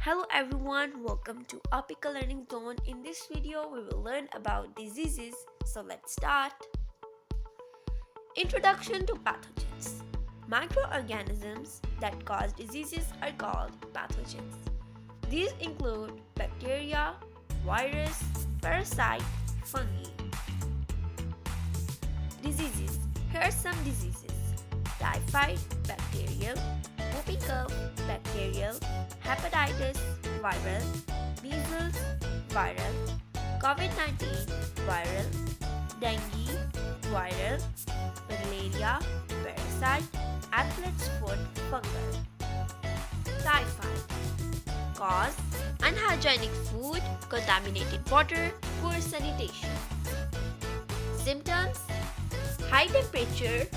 Hello everyone, welcome to APIKA Learning Zone. In this video, we will learn about diseases. So let's start. Introduction to pathogens. Microorganisms that cause diseases are called pathogens. These include bacteria, virus, parasite, fungi. Diseases. Here are some diseases. Typhoid, bacterial. Whooping cough, bacterial. Hepatitis, viral. Measles, viral. COVID-19, viral. Dengue, viral. Malaria, parasite. Athlete's foot, fungal. Typhoid. Cause: unhygienic food, contaminated water, poor sanitation. Symptoms: high temperature,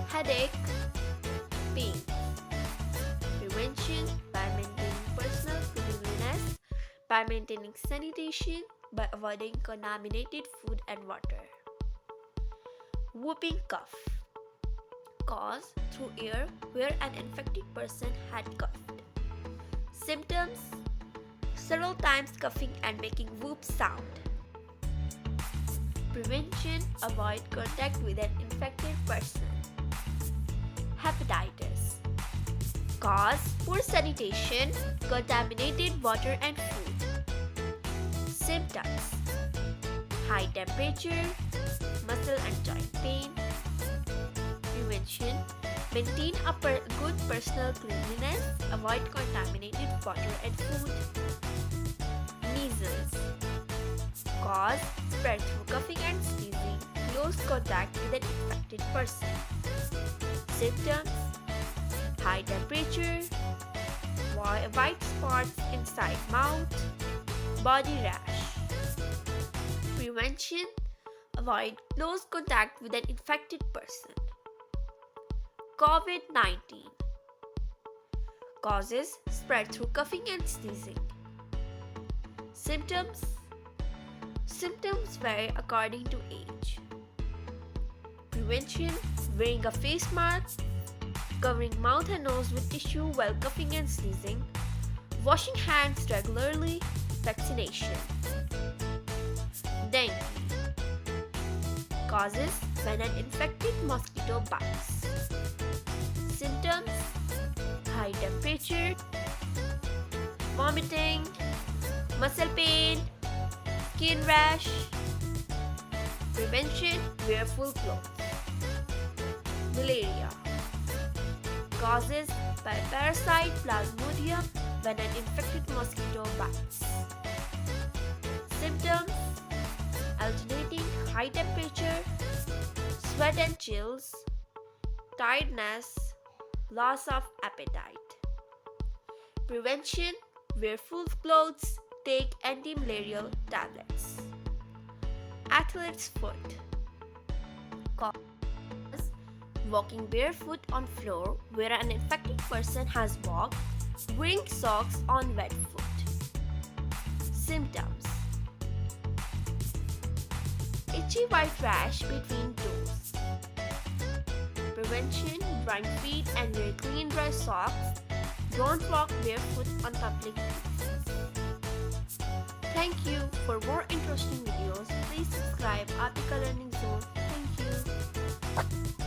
headache, pain. Prevention: by maintaining personal cleanliness, by maintaining sanitation, by avoiding contaminated food and water. Whooping cough. Cause: through air where an infected person had coughed. Symptoms: several times coughing and making whoop sound. Prevention: avoid contact with an infected person. Hepatitis. Cause: poor sanitation, contaminated water and food. Symptoms: high temperature, muscle and joint pain. Prevention: maintain a good personal cleanliness, avoid contaminated water and food. Measles. Cause: spread through coughing and sneezing, close contact with an infected person. Symptoms: high temperature, white spots inside mouth, body rash. Prevention: avoid close contact with an infected person. COVID-19. Causes: spread through coughing and sneezing. Symptoms vary according to age. Prevention: wearing a face mask, covering mouth and nose with tissue while coughing and sneezing, washing hands regularly, vaccination. Dengue. Causes: when an infected mosquito bites. Symptoms: high temperature, vomiting, muscle pain, skin rash. Prevention: wear full clothes. Malaria. Causes: by parasite Plasmodium when an infected mosquito bites. Symptoms: alternating high temperature, sweat and chills, tiredness, loss of appetite. Prevention: wear full clothes, take anti-malarial tablets. Athlete's foot. Cause: walking barefoot on floor where an infected person has walked, wearing socks on wet foot. Symptoms: itchy white rash between toes. Prevention: drying feet and wear clean dry socks. Don't walk barefoot on public places. Thank you. For more interesting videos, please subscribe APIKA Learning Zone. Thank you.